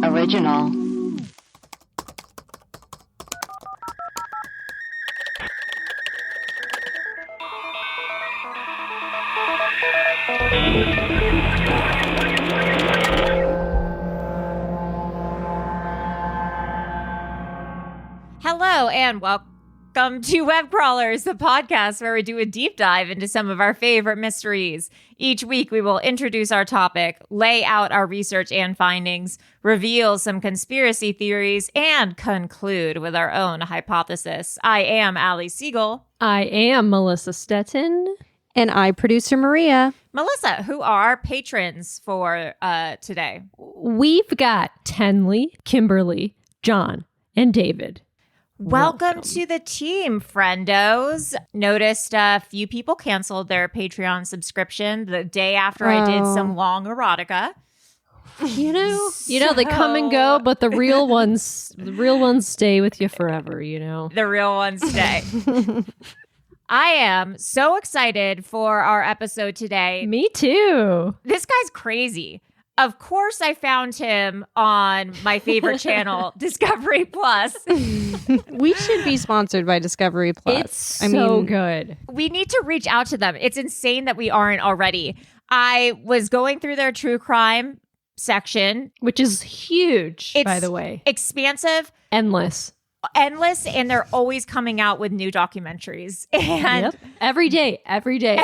Original. Hello and welcome to Web Crawlers, the podcast where we do a deep dive into some of our favorite mysteries. Each week we will introduce our topic, lay out our research and findings, reveal some conspiracy theories, and conclude with our own hypothesis. I am Allie Siegel. I am Melissa Stetton. And I, producer Maria. Melissa, who are patrons for today? We've got Tenley, Kimberly, John, and David. Welcome to the team, friendos. Noticed a few people canceled their Patreon subscription the day after I did some long erotica. You know, they come and go, but the real ones stay with you forever, you know. The real ones stay. I am so excited for our episode today. Me too. This guy's crazy. Of course, I found him on my favorite channel, Discovery Plus. We should be sponsored by Discovery Plus. It's so good. We need to reach out to them. It's insane that we aren't already. I was going through their true crime section. Which is huge, by the way. Expansive. Endless, and they're always coming out with new documentaries. And every day. Every minute,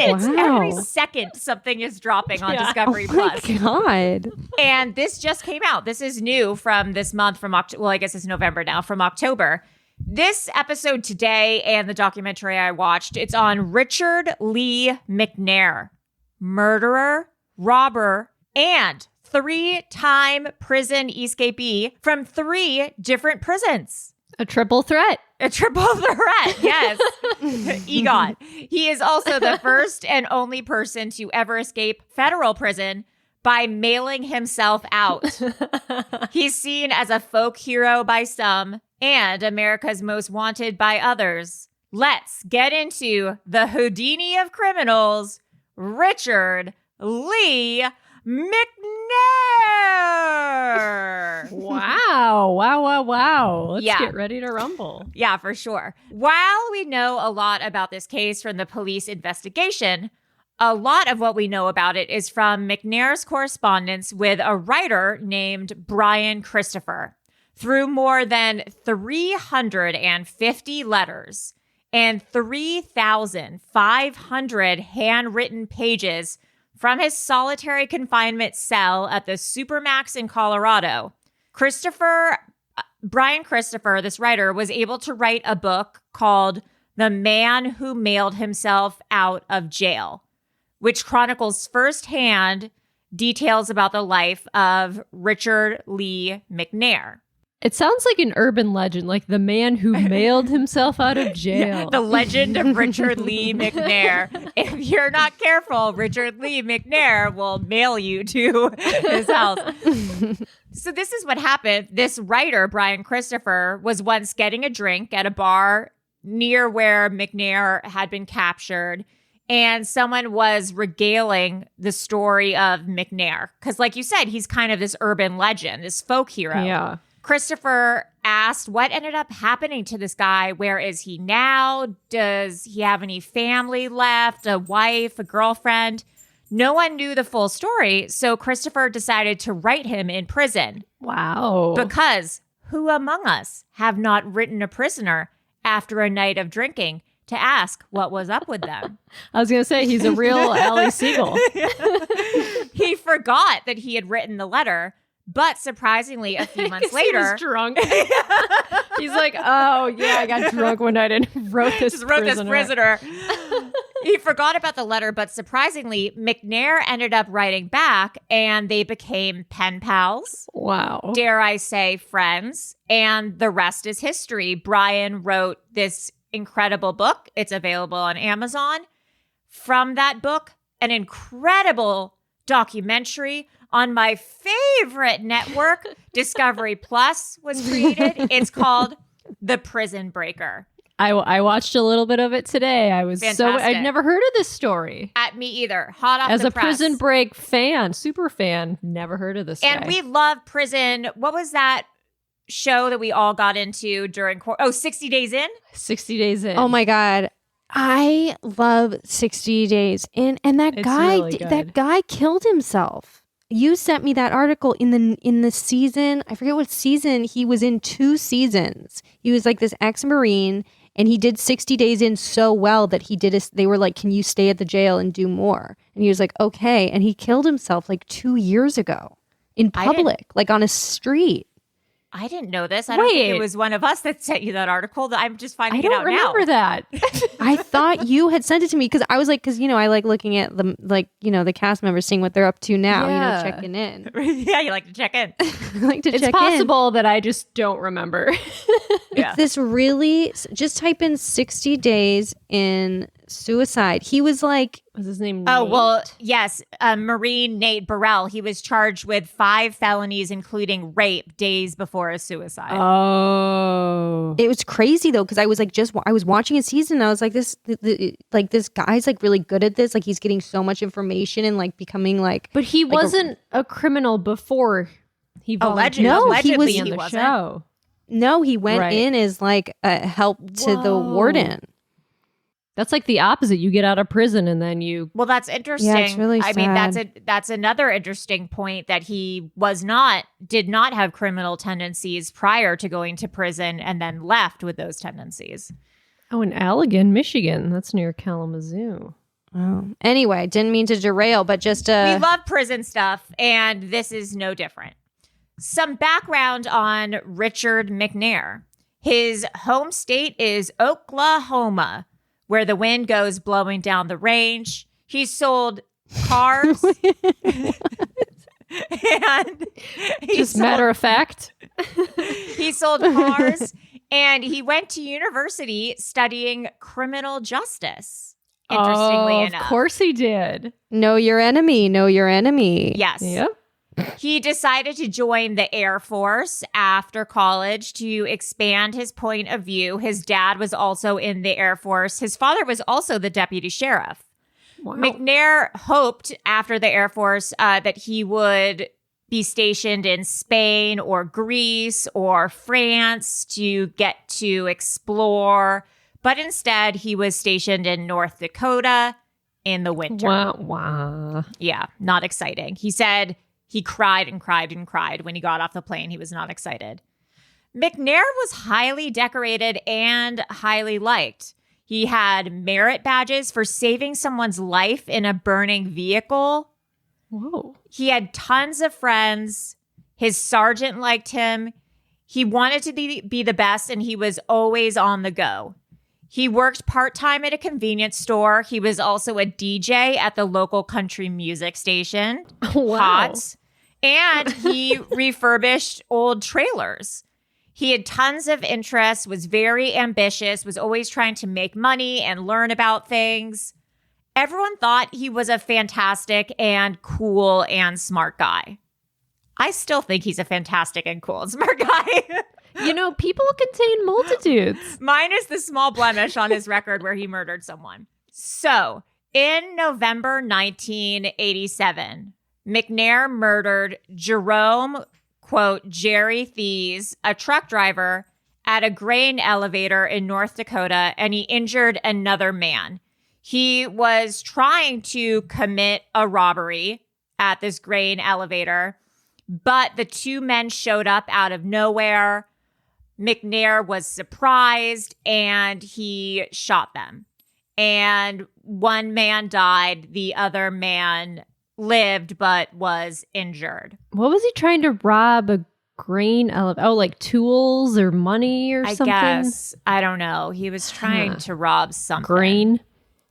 every second, something is dropping on Discovery Plus. Oh my God. And this just came out. This is new from this month, from October. Well, I guess it's November now, from October. This episode today and the documentary I watched, it's on Richard Lee McNair, murderer, robber, and 3-time prison escapee from 3 different prisons. A triple threat. Yes. Egon. He is also the first and only person to ever escape federal prison by mailing himself out. He's seen as a folk hero by some and America's most wanted by others. Let's get into the Houdini of criminals, Richard Lee McNair. Wow. Let's get ready to rumble. Yeah, for sure. While we know a lot about this case from the police investigation, a lot of what we know about it is from McNair's correspondence with a writer named Brian Christopher. Through more than 350 letters and 3,500 handwritten pages from his solitary confinement cell at the Supermax in Colorado, Brian Christopher, this writer, was able to write a book called The Man Who Mailed Himself Out of Jail, which chronicles firsthand details about the life of Richard Lee McNair. It sounds like an urban legend, like the man who mailed himself out of jail. Yeah, the legend of Richard Lee McNair. If you're not careful, Richard Lee McNair will mail you to his house. So this is what happened. This writer, Brian Christopher, was once getting a drink at a bar near where McNair had been captured. And someone was regaling the story of McNair. Because like you said, he's kind of this urban legend, this folk hero. Yeah. Christopher asked what ended up happening to this guy. Where is he now? Does he have any family left? A wife, a girlfriend? No one knew the full story, so Christopher decided to write him in prison. Wow. Because who among us have not written a prisoner after a night of drinking to ask what was up with them? I was going to say, he's a real Allie Siegel. He forgot that he had written the letter. But surprisingly, a few months later, he was drunk. He's like, "Oh yeah, I got drunk one night and wrote this prisoner." He forgot about the letter, but surprisingly, McNair ended up writing back, and they became pen pals. Wow, dare I say, friends. And the rest is history. Brian wrote this incredible book. It's available on Amazon. From that book, an incredible documentary on my favorite network, Discovery Plus, was created. It's called The Prison Breaker. I watched a little bit of it today. I was Fantastic. I'd never heard of this story. At me either. Hot off As the a press. Prison Break fan, super fan, never heard of this And guy. we love Prison. What was that show that we all got into during 60 Days In? 60 Days In. Oh my God. I love 60 Days. And that It's guy really good. that guy killed himself. You sent me that article in the season. I forget what season. He was in 2 seasons. He was like this ex-Marine, and he did 60 Days In so well that they were like, can you stay at the jail and do more? And he was like, okay. And he killed himself like 2 years ago in public, like on a street. I didn't know this. I don't think it was one of us that sent you that article. I'm just finding I it don't out remember now. that. I thought you had sent it to me because I was like, because I like looking at the the cast members, seeing what they're up to now, Yeah. checking in. Yeah, you like to check in. I like to It's check possible that I just don't remember. Yeah. It's this really just type in 60 days in suicide. He was like, Was his name Oh, Nate? well, yes. Marine Nate Burrell. He was charged with 5 felonies, including rape, days before his suicide. Oh. it was crazy though, because I was like, I was watching a season and I was like, this guy's like really good at this. Like he's getting so much information and like becoming like, But he like a- wasn't a criminal before he volunteered No, to he be was- on he the wasn't. show. no, he went Right. in as like a help to the Whoa. warden. That's like the opposite. You get out of prison and then you Well, that's interesting. Yeah, it's really I mean, sad. that's another interesting point that he did not have criminal tendencies prior to going to prison and then left with those tendencies. Oh, in Allegan, Michigan. That's near Kalamazoo. Oh. Anyway, didn't mean to derail, but just We love prison stuff, and this is no different. Some background on Richard McNair. His home state is Oklahoma, where the wind goes blowing down the range. He sold cars. And Just matter of fact. he sold cars, and he went to university studying criminal justice. Interestingly enough. Of course he did. know your enemy. Know your enemy. Yes. Yep. He decided to join the Air Force after college to expand his point of view. His dad was also in the Air Force. His father was also the deputy sheriff. Wow. McNair hoped after the Air Force that he would be stationed in Spain or Greece or France to get to explore. But instead, he was stationed in North Dakota in the winter. Wow. Yeah, not exciting. He said he cried and cried and cried when he got off the plane. He was not excited. McNair was highly decorated and highly liked. He had merit badges for saving someone's life in a burning vehicle. Whoa. He had tons of friends. His sergeant liked him. He wanted to be the best, and he was always on the go. He worked part-time at a convenience store. He was also a DJ at the local country music station. Wow. Hot. And he refurbished old trailers. He had tons of interests, was very ambitious, was always trying to make money and learn about things. Everyone thought he was a fantastic and cool and smart guy. I still think he's a fantastic and cool and smart guy. You know, people contain multitudes. Minus the small blemish on his record where he murdered someone. So, in November 1987, McNair murdered Jerome, quote, Jerry Thies, a truck driver, at a grain elevator in North Dakota, and he injured another man. He was trying to commit a robbery at this grain elevator, but the 2 men showed up out of nowhere. McNair was surprised and he shot them. And 1 man died. The other man lived but was injured. What was he trying to rob a grain elevator? Oh, like tools or money or something? I guess. I don't know. He was trying to rob something. Grain.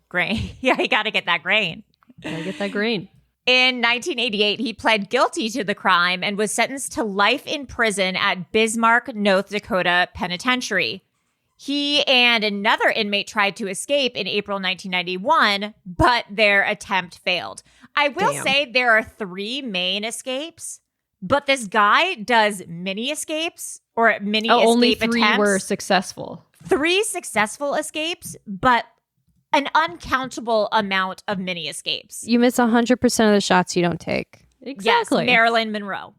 Grain. Yeah, you got to get that grain. Gotta get that grain. In 1988, he pled guilty to the crime and was sentenced to life in prison at Bismarck, North Dakota Penitentiary. He and another inmate tried to escape in April 1991, but their attempt failed. I will say there are 3 main escapes, but this guy does mini escapes or mini escape only 3 attempts. were successful. 3 successful escapes, but an uncountable amount of mini escapes. You miss 100% of the shots you don't take. Exactly. Yes, Marilyn Monroe.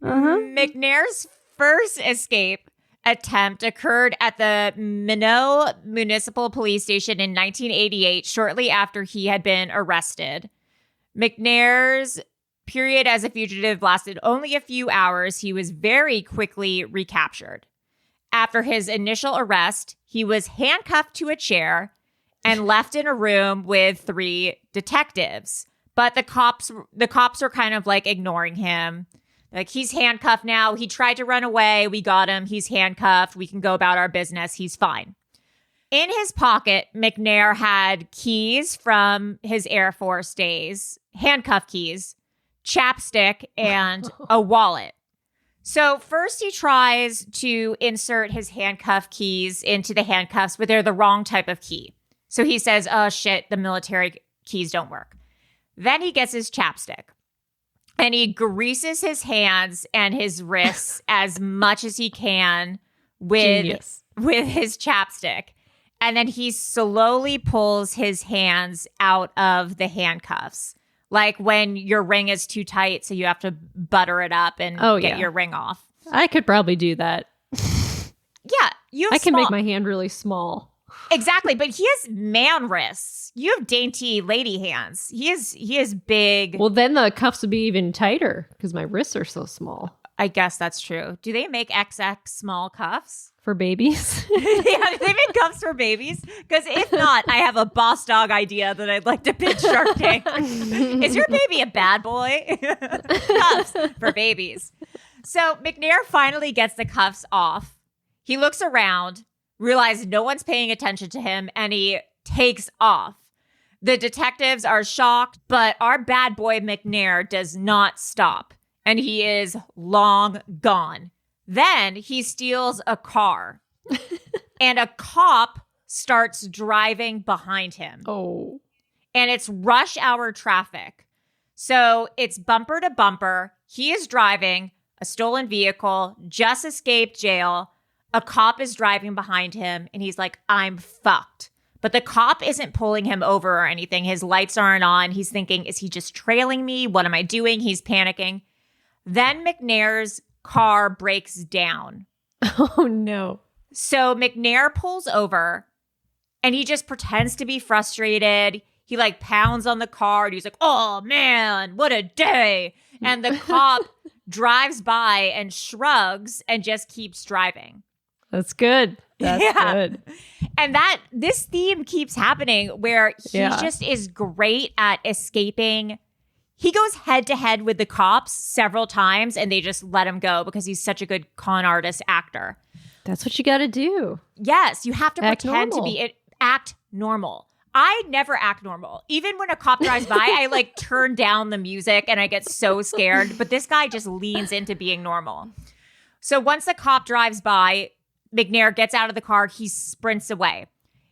McNair's first escape attempt occurred at the Minot Municipal Police Station in 1988, shortly after he had been arrested. McNair's period as a fugitive lasted only a few hours. He was very quickly recaptured. After his initial arrest, he was handcuffed to a chair and left in a room with 3 detectives. But the cops are kind of like ignoring him. Like, he's handcuffed now. He tried to run away. We got him. He's handcuffed. We can go about our business. He's fine. In his pocket, McNair had keys from his Air Force days, handcuff keys, chapstick, and a wallet. So first he tries to insert his handcuff keys into the handcuffs, but they're the wrong type of key. So he says, oh shit, the military keys don't work. Then he gets his chapstick and he greases his hands and his wrists as much as he can with his chapstick. And then he slowly pulls his hands out of the handcuffs. Like when your ring is too tight, so you have to butter it up and get your ring off. I could probably do that. Yeah, I can make my hand really small. Exactly, but he has man wrists. You have dainty lady hands. He is big. Well, then the cuffs would be even tighter because my wrists are so small. I guess that's true. Do they make XX small cuffs? For babies? Yeah, do they make cuffs for babies? Because if not, I have a boss dog idea that I'd like to pitch Shark Tank. Is your baby a bad boy? Cuffs for babies. So McNair finally gets the cuffs off. He looks around, realizes no one's paying attention to him, and he takes off. The detectives are shocked, but our bad boy McNair does not stop, and he is long gone. Then he steals a car, and a cop starts driving behind him. Oh. And it's rush hour traffic. So it's bumper to bumper. He is driving a stolen vehicle, just escaped jail. A cop is driving behind him, and he's like, I'm fucked. But the cop isn't pulling him over or anything. His lights aren't on. He's thinking, is he just trailing me? What am I doing? He's panicking. Then McNair's car breaks down. Oh, no. So McNair pulls over, and he just pretends to be frustrated. He like pounds on the car, and he's like, oh, man, what a day. And the cop drives by and shrugs and just keeps driving. That's good. That's good. And this theme keeps happening where he just is great at escaping. He goes head to head with the cops several times, and they just let him go because he's such a good con artist actor. That's what you got to do. Yes, you have to Act pretend normal. to be act normal. I never act normal. Even when a cop drives by, I like turn down the music and I get so scared. But this guy just leans into being normal. So once the cop drives by, McNair gets out of the car. He sprints away.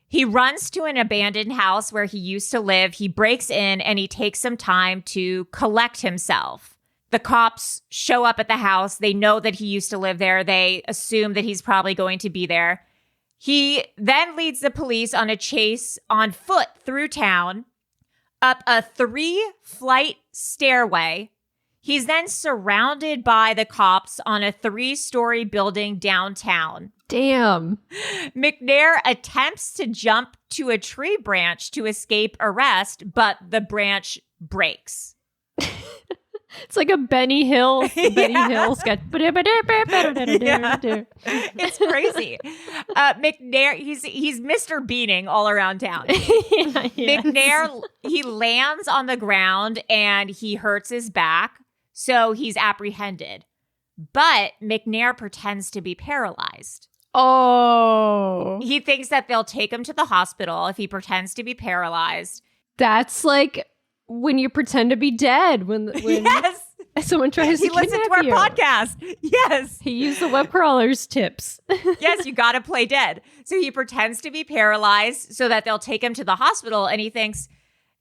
He runs to an abandoned house where he used to live. He breaks in and he takes some time to collect himself. The cops show up at the house. They know that he used to live there. They assume that he's probably going to be there. He then leads the police on a chase on foot through town, up a 3-flight stairway. He's then surrounded by the cops on a 3-story building downtown. Damn. McNair attempts to jump to a tree branch to escape arrest, but the branch breaks. It's like a Benny Hill sketch. It's crazy. McNair, he's Mr. Beaning all around town. McNair, he lands on the ground and he hurts his back, so he's apprehended. But McNair pretends to be paralyzed. Oh. He thinks that they'll take him to the hospital if he pretends to be paralyzed. That's like when you pretend to be dead. When Yes. Someone tries to kidnap you. He listens to our podcast. Yes. He used the web crawler's tips. Yes, you got to play dead. So he pretends to be paralyzed so that they'll take him to the hospital. And he thinks,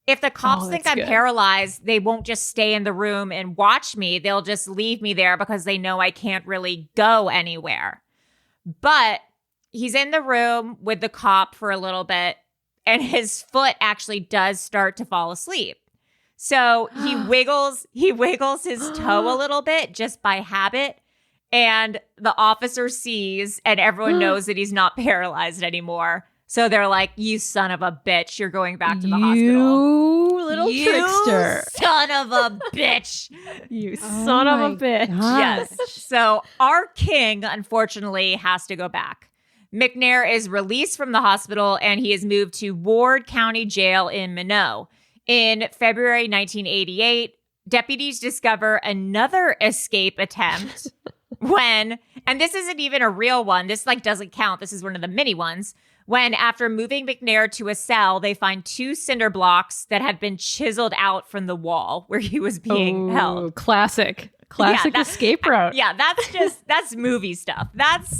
if the cops think that's I'm good. paralyzed, they won't just stay in the room and watch me. They'll just leave me there because they know I can't really go anywhere. But he's in the room with the cop for a little bit, and his foot actually does start to fall asleep. So he wiggles his toe a little bit just by habit, and the officer sees, and everyone knows that he's not paralyzed anymore. So they're like, "You son of a bitch, you're going back to the hospital. You little trickster. Son of a bitch." You son of a bitch. Yes. So our king, unfortunately, has to go back. McNair is released from the hospital, and he is moved to Ward County Jail in Minot. In February 1988, deputies discover another escape attempt when, and this isn't even a real one, this doesn't count, this is one of the mini ones, when after moving McNair to a cell, they find 2 cinder blocks that had been chiseled out from the wall where he was being held. Classic escape route. Yeah, that's movie stuff. That's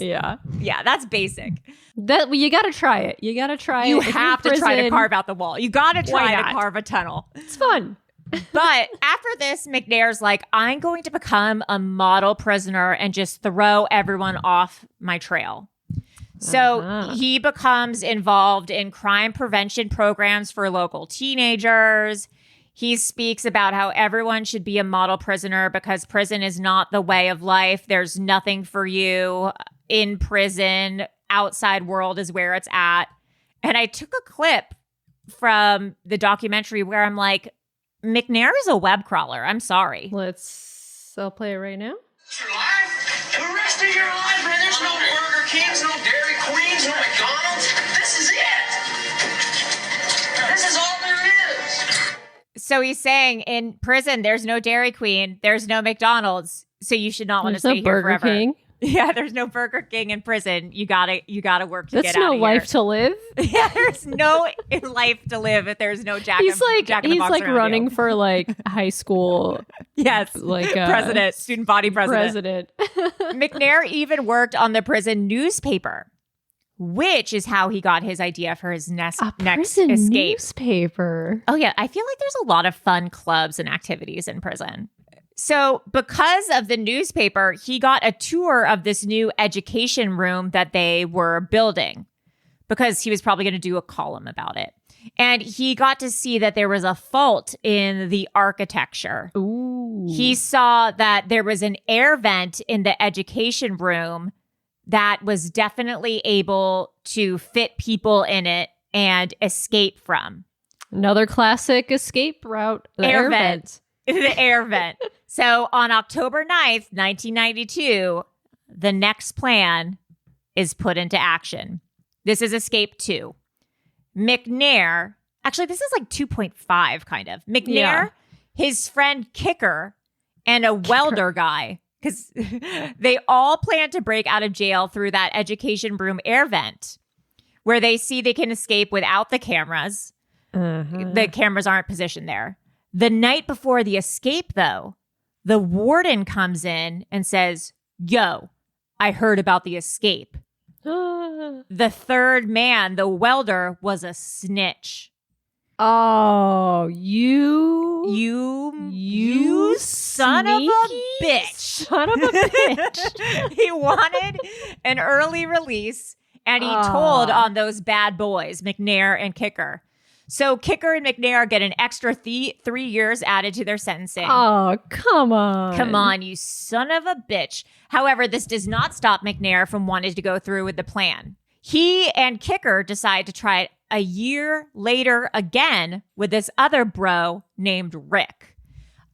basic. That you got to try it. You got to try it. You If you're have in to try to prison, carve out the wall. You got to try Why to not? carve a tunnel. It's fun. But after this, McNair's like, I'm going to become a model prisoner and just throw everyone off my trail. So he becomes involved in crime prevention programs for local teenagers. He speaks about how everyone should be a model prisoner because prison is not the way of life. There's nothing for you in prison. Outside world is where it's at. And I took a clip from the documentary where I'm like, McNair is a web crawler. I'm sorry. I'll play it right now. Your life? The rest of your life, man. There's no Burger Kings, no Dairy Queens, no McDonald's. This is it. This is all there is. So he's saying in prison, there's no Dairy Queen, there's no McDonald's, so you should not want to There's stay no here Burger forever. King. Yeah, there's no Burger King in prison. You gotta work to That's get out no of life here. to live. Yeah, there's no life to live if there's no Jack. He's Jack in the Box around running you. for like high school Yes, president, student body president. McNair even worked on the prison newspaper, which is how he got his idea for his next Prison escape. newspaper. Oh yeah, I feel like there's a lot of fun clubs and activities in prison. So because of the newspaper, he got a tour of this new education room that they were building because he was probably going to do a column about it. And he got to see that there was a fault in the architecture. Ooh. He saw that there was an air vent in the education room that was definitely able to fit people in it and escape from. Another classic escape route. The air vent. The air vent. So on October 9th, 1992, the next plan is put into action. This is Escape 2. McNair, actually, this is like 2.5 kind of. McNair, his friend Kicker, and a welder guy, because they all plan to break out of jail through that education room air vent, where they see they can escape without the cameras. The cameras aren't positioned there. The night before the escape, though, the warden comes in and says, "Yo, I heard about the escape." The third man, the welder, was a snitch. Oh, you son of a bitch. Son of a bitch. He wanted an early release, and he told on those bad boys, McNair and Kicker. So Kicker and McNair get an extra 3 years added to their sentencing. Oh, come on. Come on, you son of a bitch. However, this does not stop McNair from wanting to go through with the plan. He and Kicker decide to try it a year later again with this other bro named Rick.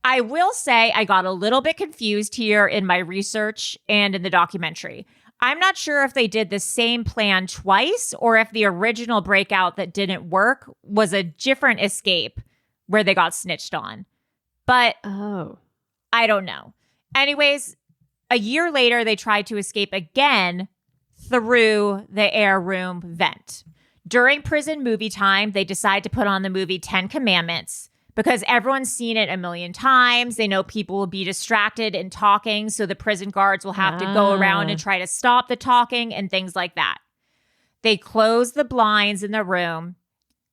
I will say I got a little bit confused here in my research and in the documentary. I'm not sure if they did the same plan twice or if the original breakout that didn't work was a different escape where they got snitched on. But I don't know. Anyways, a year later, they tried to escape again through the air room vent. During prison movie time, they decide to put on the movie 10 Commandments because everyone's seen it a million times. They know people will be distracted and talking, so the prison guards will have to go around and try to stop the talking and things like that. They close the blinds in the room,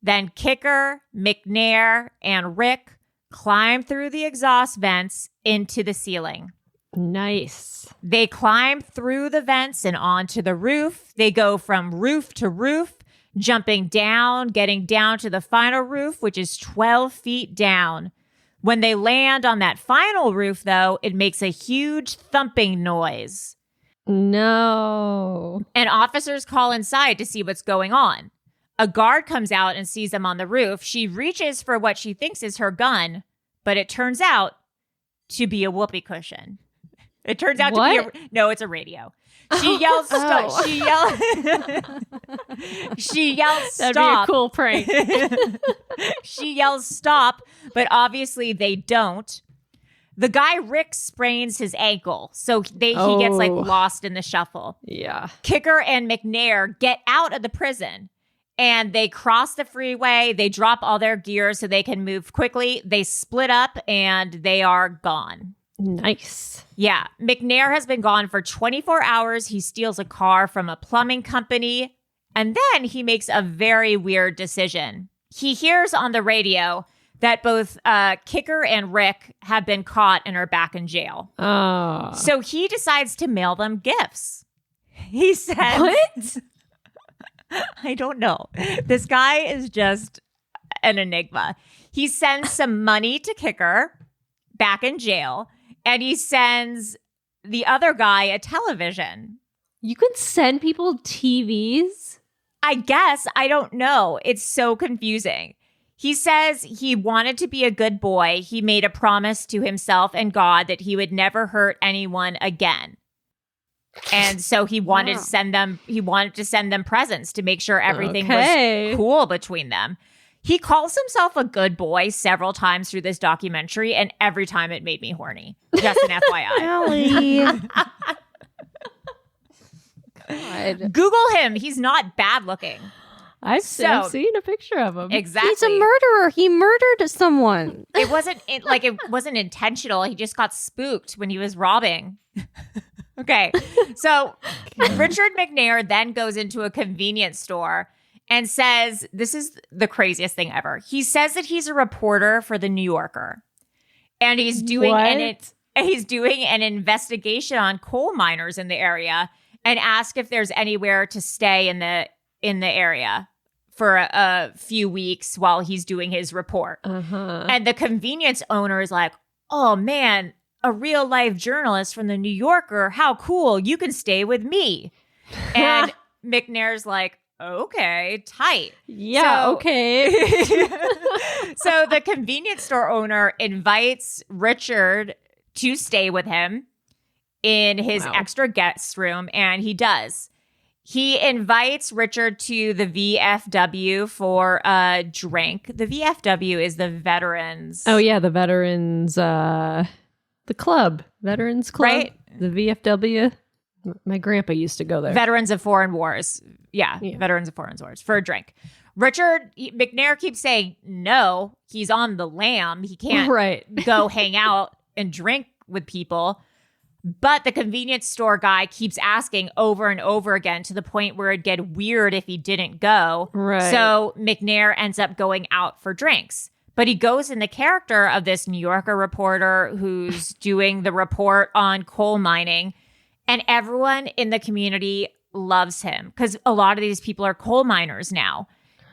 Then Kicker, McNair, and Rick climb through the exhaust vents into the ceiling. Nice. They climb through the vents and onto the roof. They go from roof to roof, jumping down, getting down to the final roof, which is 12 feet down. When they land on that final roof, though, it makes a huge thumping noise. No. And officers call inside to see what's going on. A guard comes out and sees them on the roof. She reaches for what she thinks is her gun, but it turns out to be a whoopee cushion. It turns out to be no, it's a radio. She yells, stop. She yells, That'd stop. be a cool prank. She yells, stop, but obviously they don't. The guy, Rick, sprains his ankle, so he gets like lost in the shuffle. Yeah. Kicker and McNair get out of the prison, and they cross the freeway. They drop all their gear so they can move quickly. They split up, and they are gone. Nice. Yeah. McNair has been gone for 24 hours. He steals a car from a plumbing company, and then he makes a very weird decision. He hears on the radio that both Kicker and Rick have been caught and are back in jail. Oh. So he decides to mail them gifts. He says... What? I don't know. This guy is just an enigma. He sends some money to Kicker back in jail, and he sends the other guy a television. You can send people TVs? I guess. I don't know. It's so confusing. He says he wanted to be a good boy. He made a promise to himself and God that he would never hurt anyone again. And so he wanted to send them presents to make sure everything was cool between them. He calls himself a good boy several times through this documentary, and every time it made me horny. Just an FYI. God. Google him. He's not bad looking. I've seen a picture of him. Exactly. He's a murderer. He murdered someone. It wasn't intentional. He just got spooked when he was robbing. Okay. So Richard McNair then goes into a convenience store and says, this is the craziest thing ever. He says that he's a reporter for the New Yorker, and he's doing an investigation on coal miners in the area, and ask if there's anywhere to stay in the area for a few weeks while he's doing his report. Uh-huh. And the convenience owner is like, oh man, a real life journalist from the New Yorker. How cool. You can stay with me. And McNair's like, okay, tight. Yeah, okay. So the convenience store owner invites Richard to stay with him in his extra guest room, and he does. He invites Richard to the VFW for a drink. The VFW is the Veterans. Oh, yeah, the Veterans, the club. Veterans Club. Right. The VFW. My grandpa used to go there. Veterans of Foreign Wars. Yeah, Veterans of Foreign Wars for a drink. McNair keeps saying, no, he's on the lam. He can't go hang out and drink with people. But the convenience store guy keeps asking over and over again to the point where it'd get weird if he didn't go. Right. So McNair ends up going out for drinks. But he goes in the character of this New Yorker reporter who's doing the report on coal mining. And everyone in the community loves him because a lot of these people are coal miners now.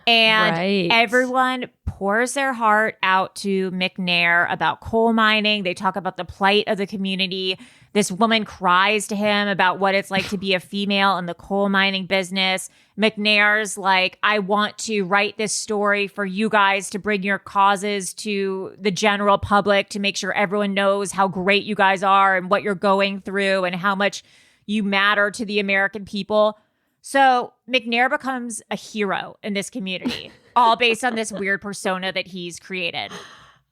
And everyone pours their heart out to McNair about coal mining. They talk about the plight of the community. This woman cries to him about what it's like to be a female in the coal mining business. McNair's like, I want to write this story for you guys to bring your causes to the general public, to make sure everyone knows how great you guys are and what you're going through and how much you matter to the American people. So McNair becomes a hero in this community, all based on this weird persona that he's created.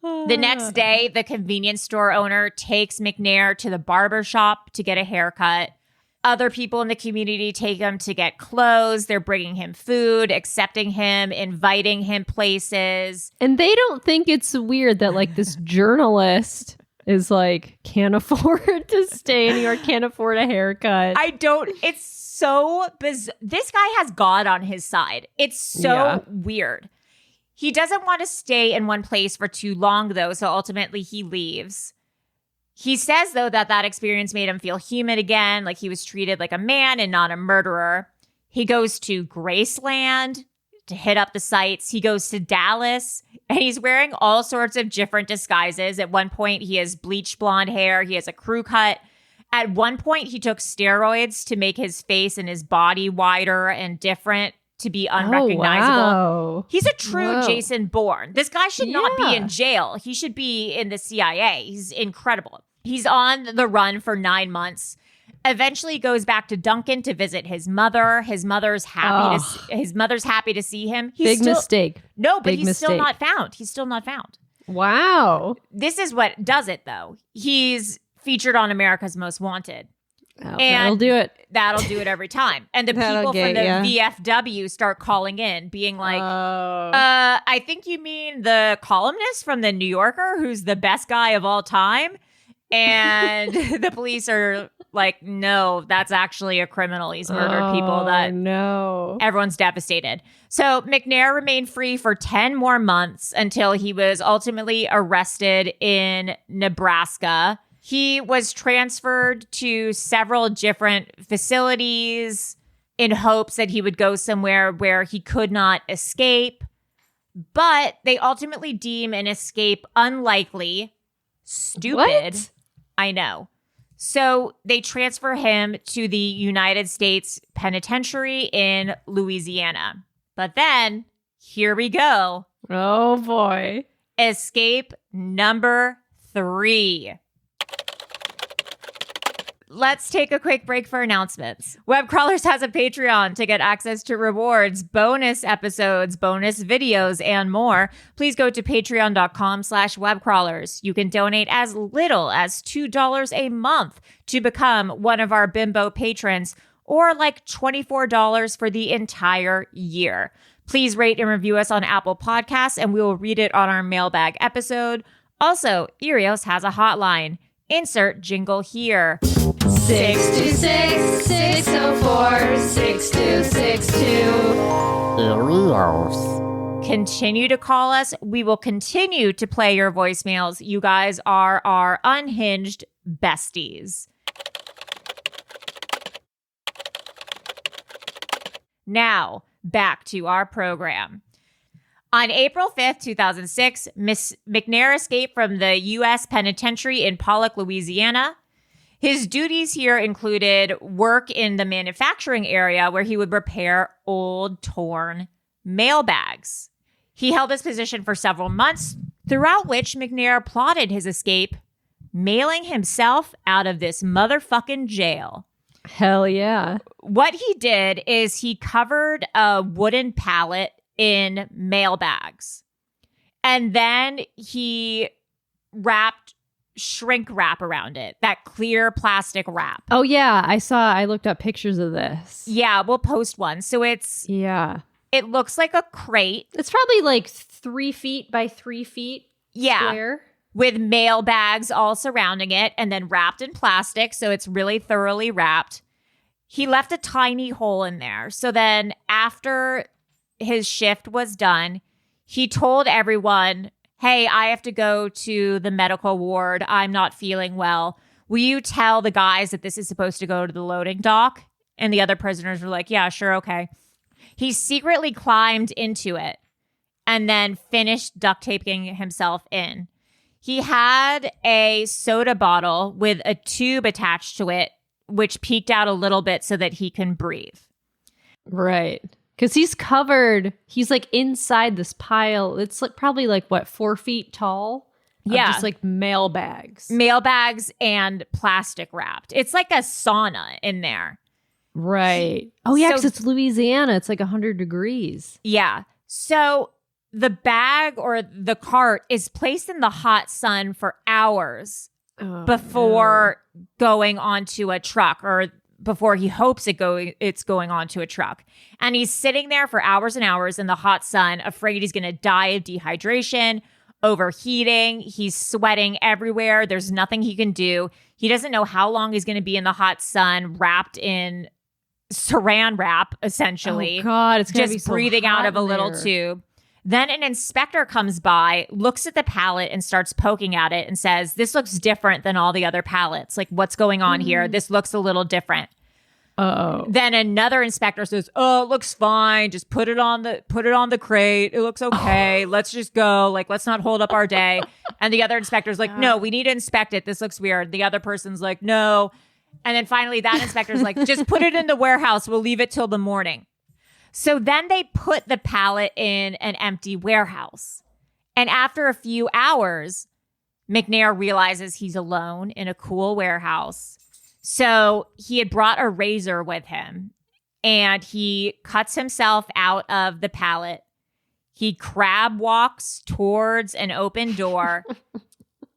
The next day, the convenience store owner takes McNair to the barber shop to get a haircut. Other people in the community take him to get clothes. They're bringing him food, accepting him, inviting him places. And they don't think it's weird that like this journalist is like, can't afford to stay in New York, can't afford a haircut. It's so bizarre. This guy has God on his side. It's so weird. He doesn't want to stay in one place for too long, though, so ultimately he leaves. He says, though, that experience made him feel human again, like he was treated like a man and not a murderer. He goes to Graceland to hit up the sites. He goes to Dallas, and he's wearing all sorts of different disguises. At one point, he has bleached blonde hair. He has a crew cut. At one point, he took steroids to make his face and his body wider and different to be unrecognizable. Oh, wow. He's a true Whoa. Jason Bourne. This guy should not be Yeah. in jail. He should be in the CIA. He's incredible. He's on the run for 9 months. Eventually goes back to Duncan to visit his mother. His mother's happy to see him. Big mistake. No, but Big he's still mistake. not found. He's still not found. Wow. This is what does it, though. He's featured on America's Most Wanted. Oh, And that'll do it. That'll do it every time. And the That'll people from get the ya. VFW start calling in, being like, Oh. I think you mean the columnist from the New Yorker who's the best guy of all time. And the police are like, no, that's actually a criminal. He's murdered people. That no. everyone's devastated. So McNair remained free for 10 more months until he was ultimately arrested in Nebraska. He was transferred to several different facilities in hopes that he would go somewhere where he could not escape. But they ultimately deem an escape unlikely. Stupid. What? I know. So they transfer him to the United States Penitentiary in Louisiana. But then, here we go. Oh, boy. Escape number 3. Let's take a quick break for announcements. Webcrawlers has a Patreon to get access to rewards, bonus episodes, bonus videos, and more. Please go to patreon.com/webcrawlers. You can donate as little as $2 a month to become one of our bimbo patrons, or like $24 for the entire year. Please rate and review us on Apple Podcasts, and we will read it on our mailbag episode. Also, Erios has a hotline. Insert jingle here. 626-604-6262. Continue to call us. We will continue to play your voicemails. You guys are our unhinged besties. Now, back to our program. On April 5th, 2006, Miss McNair escaped from the U.S. Penitentiary in Pollock, Louisiana. His duties here included work in the manufacturing area where he would repair old, torn mail bags. He held this position for several months, throughout which McNair plotted his escape, mailing himself out of this motherfucking jail. Hell yeah. What he did is he covered a wooden pallet in mail bags. And then he wrapped shrink wrap around it, that clear plastic wrap. Oh, yeah. I looked up pictures of this. Yeah, we'll post one. So Yeah. it looks like a crate. It's probably like 3 feet by 3 feet Yeah. square. With mail bags all surrounding it and then wrapped in plastic. So it's really thoroughly wrapped. He left a tiny hole in there. So then after his shift was done, he told everyone, hey, I have to go to the medical ward. I'm not feeling well. Will you tell the guys that this is supposed to go to the loading dock? And the other prisoners were like, yeah, sure, okay. He secretly climbed into it and then finished duct taping himself in. He had a soda bottle with a tube attached to it, which peeked out a little bit so that he can breathe. Right. Because he's covered, he's like inside this pile. It's like probably like, what, 4 feet tall? Yeah. Just like mail bags. Mail bags and plastic wrapped. It's like a sauna in there. Right. Oh, yeah, So- because it's Louisiana. It's like 100 degrees. Yeah. So the bag or the cart is placed in the hot sun for hours Oh, before going onto a truck, or before he hopes it's going onto a truck. And he's sitting there for hours and hours in the hot sun, afraid he's going to die of dehydration, overheating. He's sweating everywhere. There's nothing he can do. He doesn't know how long he's going to be in the hot sun, wrapped in saran wrap, essentially. Oh, God. It's gonna be just so breathing out hot of a in little there. tube. Then an inspector comes by, looks at the pallet and starts poking at it and says, this looks different than all the other pallets. Like, what's going on here? This looks a little different. Oh. Then another inspector says, "Oh, it looks fine. Just put it on the crate. It looks okay. Let's just go. Like, let's not hold up our day." And the other inspector's like, "No, we need to inspect it. This looks weird." The other person's like, "No." And then finally that inspector's like, "Just put it in the warehouse. We'll leave it till the morning." So then they put the pallet in an empty warehouse. And after a few hours, McNair realizes he's alone in a cool warehouse. So he had brought a razor with him and he cuts himself out of the pallet. He crab walks towards an open door,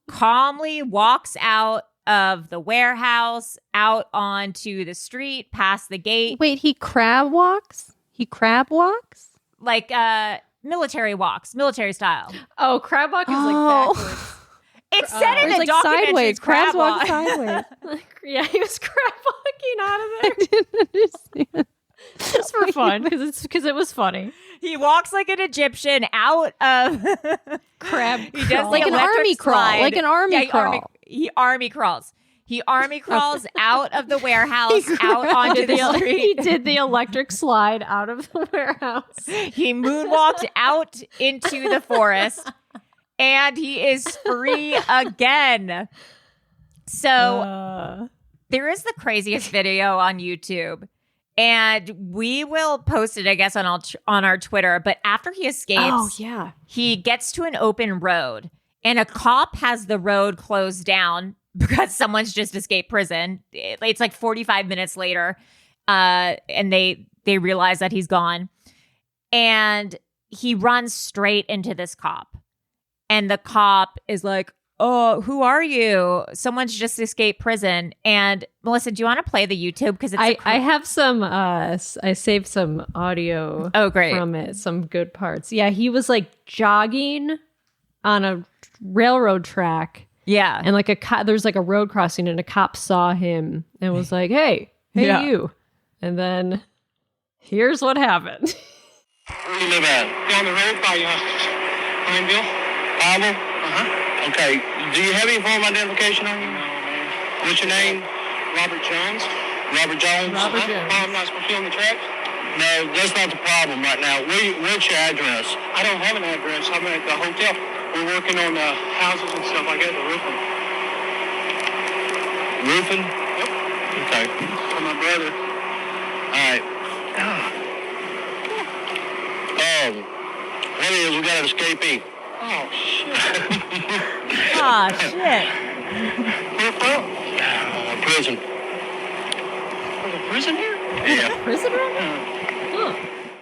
calmly walks out of the warehouse, out onto the street, past the gate. Wait, he crab walks? He crab walks? Like military walks, military style. Oh, crab walk is like backwards. It said in It's the like documentary, sideways. Crabs walk walk. sideways. Yeah, he was crab walking out of there I didn't understand. just for fun because it was funny. He walks like an Egyptian out of Crab He does crawl. Like the an electric army crawl, slide. like an army crawl. He army crawls. He army crawls out of the warehouse, out onto the He street. did the electric slide out of the warehouse. He moonwalked out into the forest, and he is free again. So there is the craziest video on YouTube, and we will post it, I guess, on our Twitter. But after he escapes, yeah. he gets to an open road, and a cop has the road closed down because someone's just escaped prison. It's like 45 minutes later, and they realize that he's gone. And he runs straight into this cop. And the cop is like, "Oh, who are you? Someone's just escaped prison." And Melissa, do you want to play the YouTube? Because it's I have some, I saved some audio great. from it, some good parts. Yeah, he was like jogging on a railroad track. Yeah. And like there's like a road crossing and a cop saw him and was like, hey, Yeah. you. And then here's what happened. Where do you live at? Down the road by Pineville. Bible? Uh-huh. Okay. Do you have any form of identification on you? No, man. What's your name? Robert Jones. Robert Jones? Robert Jones. I'm not supposed to be on the tracks? No, that's not the problem right now. What's your address? I don't have an address. I'm at the hotel. We're working on houses and stuff like that, the roofing. Roofing? Yep. Okay. For my brother. All right. What is, we got an escapee. Oh, shit. Ah, shit. Where from? Prison. There's a prison here? Yeah. Prison right now?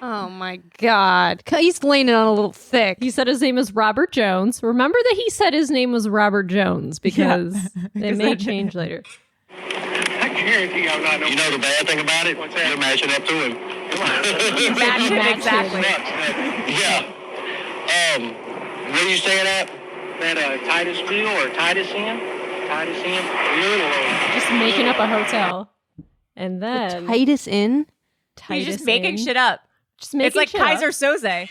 Oh my God. He's laying it on a little thick. He said his name is Robert Jones. Remember that he said his name was Robert Jones because it may change later. I guarantee I'm not no. You know the bad thing about it? What's that? You're matching up to him. Match it, exactly. Yeah. Where are you staying at? That Titusville or Titus Inn? Titus Inn? Little Just making up a hotel. And then Titus Inn? He's just Titus making Inn. shit up. Just making It's like shit up. Kaiser Soze.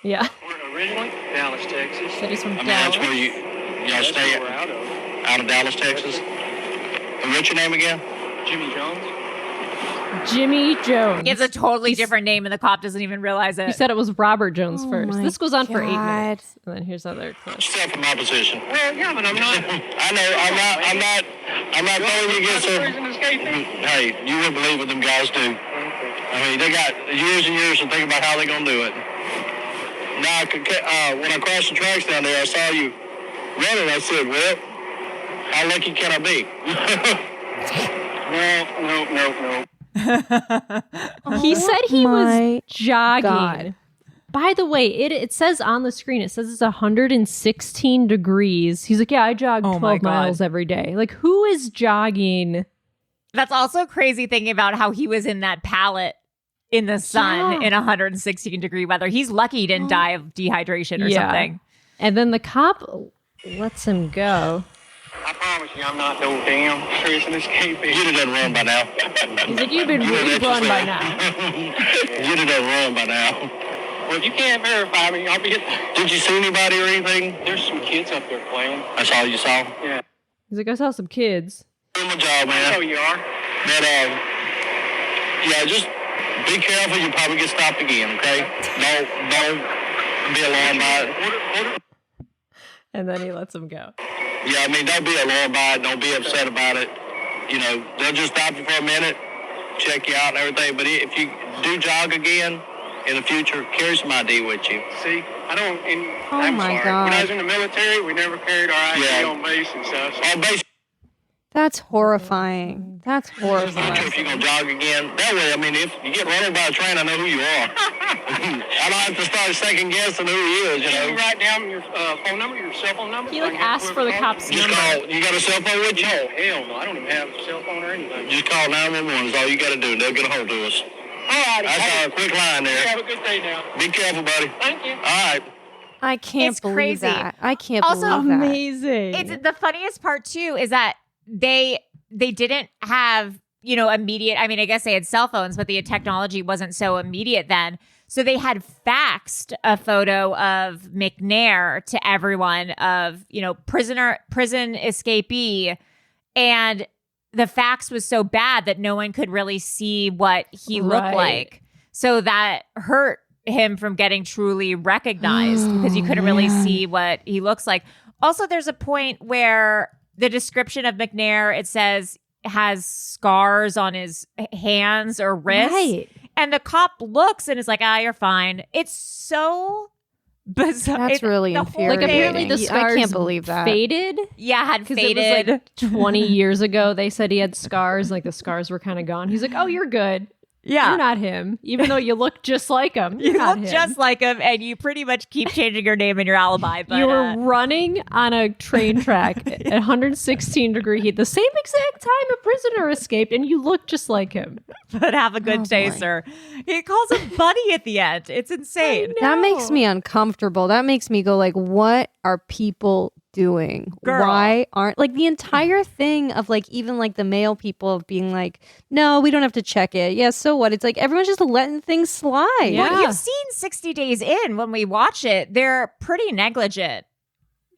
Yeah. We're originally Dallas, Texas. Said he's from I mean, Dallas. that's where y'all That's stay where we're out of. out of Dallas, Texas. And what's your name again? Jimmy Jones. Jimmy Jones. It's a totally different name, and the cop doesn't even realize it. He said it was Robert Jones Oh first. my This goes on for 8 God. minutes. And then here's other clips. Step from my position. Well, yeah, but I'm not. I know. I'm not throwing you against I'm them. prison escapee. Hey, you wouldn't believe what them guys do. I mean, they got years and years to think about how they're gonna do it. Now, when I crossed the tracks down there, I saw you running. I said, "Well, how lucky can I be?" No. He said he was my jogging. God. By the way, it says on the screen, it says it's 116 degrees. He's like, yeah, I jog Oh my 12 miles God. every day. Like, who is jogging? That's also crazy thinking about how he was in that pallet in the sun Yeah. in 116 degree weather. He's lucky he didn't die of dehydration or Yeah. something. And then the cop lets him go. I promise you, I'm not no damn prison escapee. You'd have done run by now. He's like, you've been really run by now. You'd have done run by now. Well, if you can't verify me, I'll be at the... Did you see anybody or anything? There's some kids up there playing. That's all you saw? Yeah. He's like, I saw some kids. Doing my job, I know man. you are. But, yeah, just be careful. You'll probably get stopped again, okay? Don't be alarmed by it. And then he lets him go. Yeah, I mean, don't be alarmed by it. Don't be upset about it. You know, they'll just stop you for a minute, check you out and everything. But if you do jog again in the future, carry some ID with you. See, I don't... Oh, my God. When I was in the military, we never carried our ID Yeah. on base and stuff. So. On base, That's horrifying. That's horrifying. if you're going to jog again. That way, I mean, if you get run over by a train, I know who you are. I don't have to start second guessing who he is, you Can you know. write down your phone number, your cell phone number? He like asked for the cop's Just number. call. You got a cell phone with you? No, hell no. I don't even have a cell phone or anything. Just call 911 is all you got to do. They'll get a hold of us. All right. That's our quick line there. Have a good day now. Be careful, buddy. Thank you. All right. I can't It's believe crazy. that. I can't Also, believe that. Amazing. It's the funniest part too is that they didn't have, immediate. I mean, I guess they had cell phones, but the technology wasn't so immediate then. So they had faxed a photo of McNair to everyone of, prison escapee. And the fax was so bad that no one could really see what he looked Right. like. So that hurt him from getting truly recognized because you couldn't really see what he looks like. Also, there's a point where the description of McNair, it says, has scars on his hands or wrists. Right. And the cop looks and is like, you're fine. It's so bizarre. That's really the whole Like thing- apparently the I scars can't believe that. faded. Yeah, had Because faded. it was like 20 years ago. They said he had scars. Like the scars were kind of gone. He's like, oh, you're good. yeah. You're not him. Even though you look just like him. You're You not look him. just like him, and you pretty much keep changing your name and your alibi. But You were running on a train track at 116 degree heat, the same exact time a prisoner escaped, and you look just like him. but have a good Oh, day, boy. sir. He calls him buddy at the end. It's insane. That makes No. me uncomfortable. That makes me go like, what are people doing? Girl. Why aren't like the entire thing of like even like the male people of being like, no, we don't have to check it. Yeah, so what? It's like everyone's just letting things slide. Yeah. Well, you've seen 60 Days In when we watch it. They're pretty negligent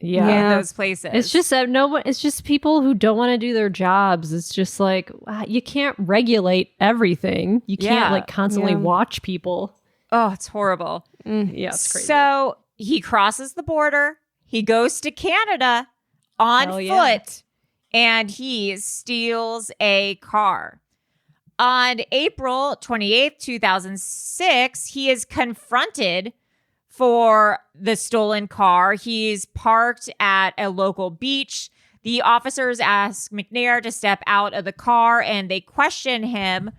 Yeah. in Yeah. those places. It's just that no one. It's just people who don't want to do their jobs. It's just like you can't regulate everything. You can't Yeah. like constantly Yeah. watch people. oh, it's horrible. Yeah, it's crazy. So he crosses the border. He goes to Canada on Hell foot yeah. and he steals a car. On April 28th, 2006, he is confronted for the stolen car. He's parked at a local beach. The officers ask McNair to step out of the car and they question him.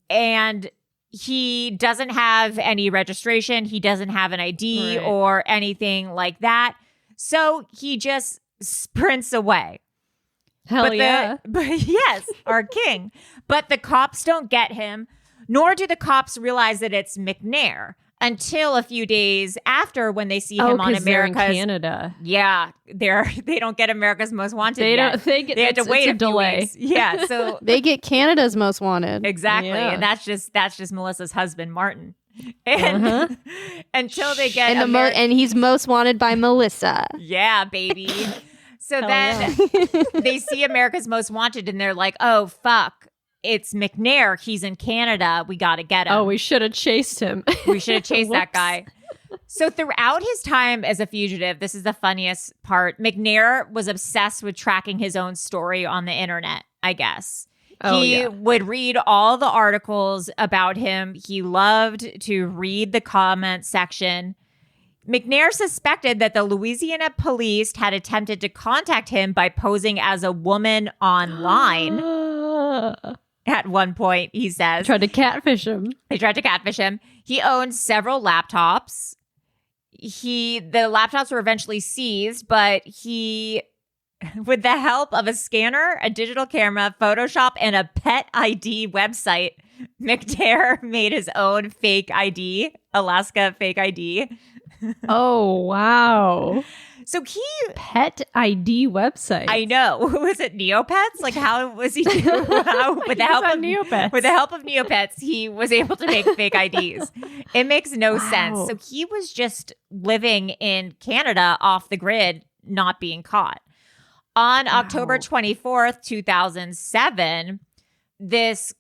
And he doesn't have any registration. He doesn't have an ID Right. or anything like that. So he just sprints away. Hell yeah. But yes, our king. But the cops don't get him, nor do the cops realize that it's McNair until a few days after when they see him on 'cause they're in America's. Canada. Yeah, they don't get America's Most Wanted. They yet. don't think They had to it's wait a a few delay. weeks. Yeah, so They get Canada's Most Wanted. exactly, Yeah. and that's just Melissa's husband, Martin. And Uh-huh. until they get And and he's most wanted by Melissa. yeah, baby. So Hell then they see America's Most Wanted and they're like, oh, fuck, it's McNair. He's in Canada. We got to get him. Oh, we should have chased him. We should have chased that Whoops. guy. So throughout his time as a fugitive, this is the funniest part. McNair was obsessed with tracking his own story on the internet, I guess. Oh, He yeah. would read all the articles about him. He loved to read the comment section. McNair suspected that the Louisiana police had attempted to contact him by posing as a woman online at one point, he says. Tried to catfish him. They tried to catfish him. He owned several laptops. The laptops were eventually seized, but he, with the help of a scanner, a digital camera, Photoshop, and a pet ID website, McNair made his own fake ID, Alaska fake ID. Oh, wow. So he, Pet ID website. I know, was it Neopets? Like, how was he? With the help of Neopets. With the help of Neopets, he was able to make fake IDs. It makes no sense. So he was just living in Canada off the grid, not being caught. On October 24th, 2007, this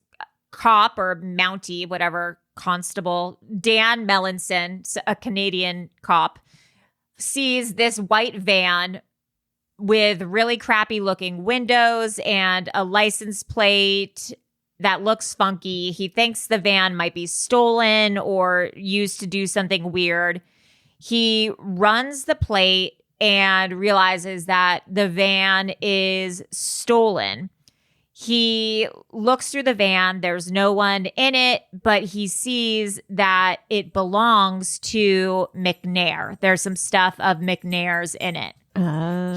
cop or Mountie, whatever, constable, Dan Mellinson, a Canadian cop, sees this white van with really crappy looking windows and a license plate that looks funky. He thinks the van might be stolen or used to do something weird. He runs the plate and realizes that the van is stolen. He looks through the van. There's no one in it, but he sees that it belongs to McNair. There's some stuff of McNair's in it.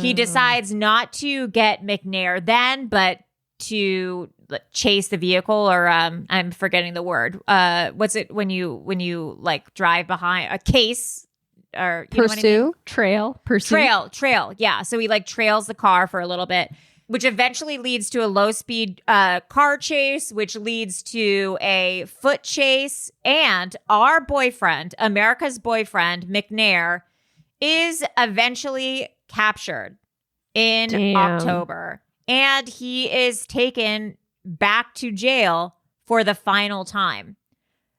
He decides not to get McNair then, but to chase the vehicle, or I'm forgetting the word. What's it when you like drive behind a case? Or you know what I mean? Trail. Yeah. So he like trails the car for a little bit, which eventually leads to a low-speed car chase, which leads to a foot chase. And our boyfriend, America's boyfriend, McNair, is eventually captured in October. And he is taken back to jail for the final time.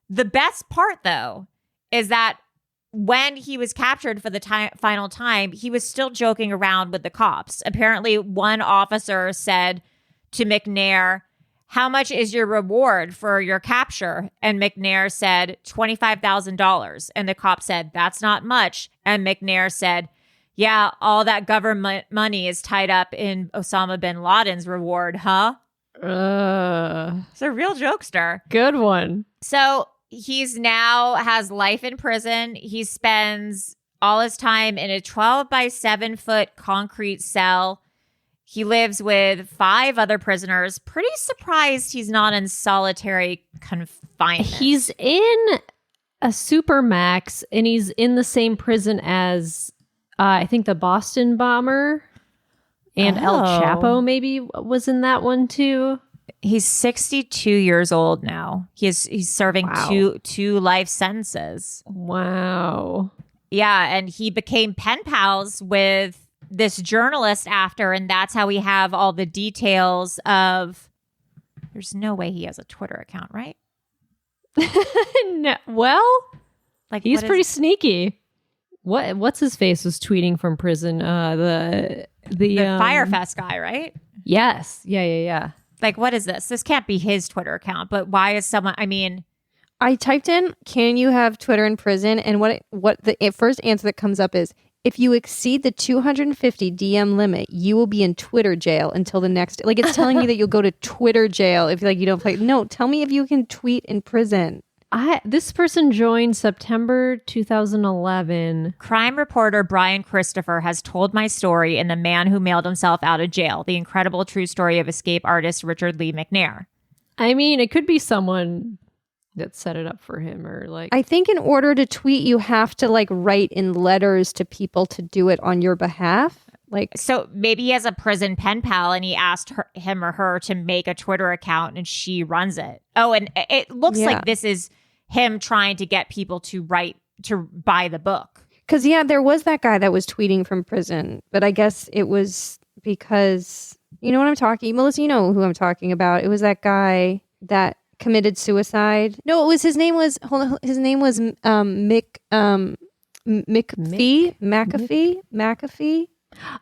The best part, though, is that when he was captured for the final time, he was still joking around with the cops. Apparently, one officer said to McNair, "How much is your reward for your capture?" And McNair said, $25,000. And the cop said, "That's not much." And McNair said, "Yeah, all that government money is tied up in Osama bin Laden's reward, huh?" It's a real jokester. Good one. So he's now has life in prison. He spends all his time in a 12 by 7 foot concrete cell. He lives with 5 other prisoners. Pretty surprised he's not in solitary confinement. He's in a supermax, and he's in the same prison as I think the Boston bomber and El Chapo maybe was in that one too. He's 62 years old now. He's serving two life sentences. Wow. Yeah, and he became pen pals with this journalist after, and that's how we have all the details of. There's no way he has a Twitter account, right? No, well, like he's pretty sneaky. What's his face was tweeting from prison? The Firefest guy, right? Yes. Yeah. Like, what is this? This can't be his Twitter account, but why is someone, I mean. I typed in, "Can you have Twitter in prison?" And what the first answer that comes up is, if you exceed the 250 DM limit, you will be in Twitter jail until the next. Like, it's telling you that you'll go to Twitter jail if you don't play. No, tell me if you can tweet in prison. This person joined September 2011. Crime reporter Brian Christopher has told my story in The Man Who Mailed Himself Out of Jail, the incredible true story of escape artist Richard Lee McNair. I mean, it could be someone that set it up for him, or like. I think in order to tweet, you have to like write in letters to people to do it on your behalf. Like, so maybe he has a prison pen pal and he asked him or her to make a Twitter account and she runs it. Oh, and it looks like this is him trying to get people to buy the book. Because, there was that guy that was tweeting from prison, but I guess it was because, you know what I'm talking, Melissa, you know who I'm talking about. It was that guy that committed suicide. No, it was, his name was McAfee.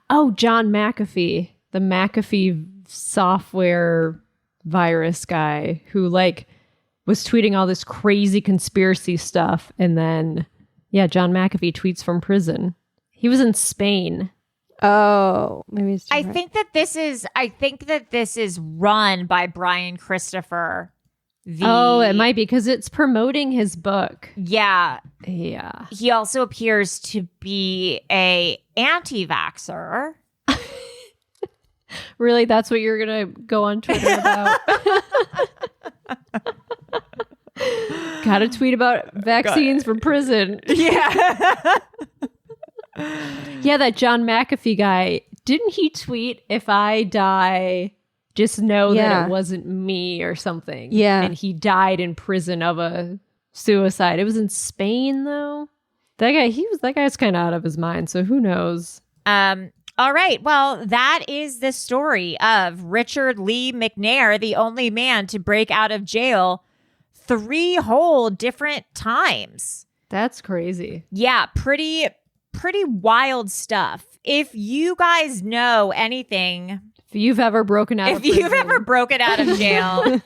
Oh, John McAfee, the McAfee software virus guy who like was tweeting all this crazy conspiracy stuff. And then, John McAfee tweets from prison. He was in Spain. Oh, maybe it's I think that this is run by Brian Christopher. It might be because it's promoting his book. Yeah. He also appears to be a anti-vaxxer. Really? That's what you're going to go on Twitter about? Got to tweet about vaccines from prison. Yeah. Yeah, that John McAfee guy, didn't he tweet, if I die, just know that it wasn't me or something? Yeah. And he died in prison of a suicide. It was in Spain, though. That guy's kind of out of his mind, so who knows? All right. Well, that is the story of Richard Lee McNair, the only man to break out of jail 3 whole different times. That's crazy. Yeah, pretty wild stuff. If you guys know anything, If you've ever broken out of prison, out of jail,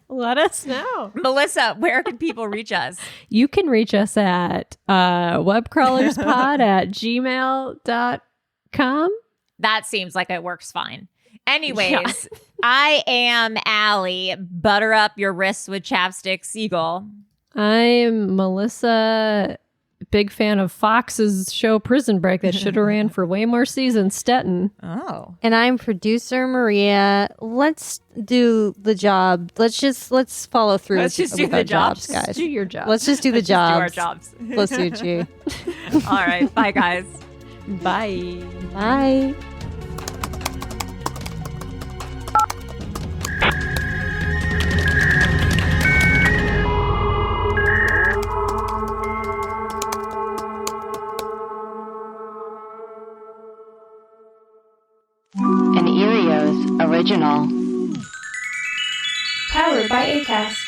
let us know. Melissa, where can people reach us? You can reach us at webcrawlerspod@gmail.com. That seems like it works fine. Anyways, I am Allie. Butter up your wrists with chapstick, Seagull. I'm Melissa, big fan of Fox's show Prison Break that should have ran for way more seasons, Stetton. Oh. And I'm producer Maria. Let's do the job. Let's follow through Let's just do with the our jobs. guys. Do your job. Let's just do the Let's just do our jobs. jobs. Let's suit you. All right. Bye, guys. Bye. Bye. An Erios original. Powered by Acast.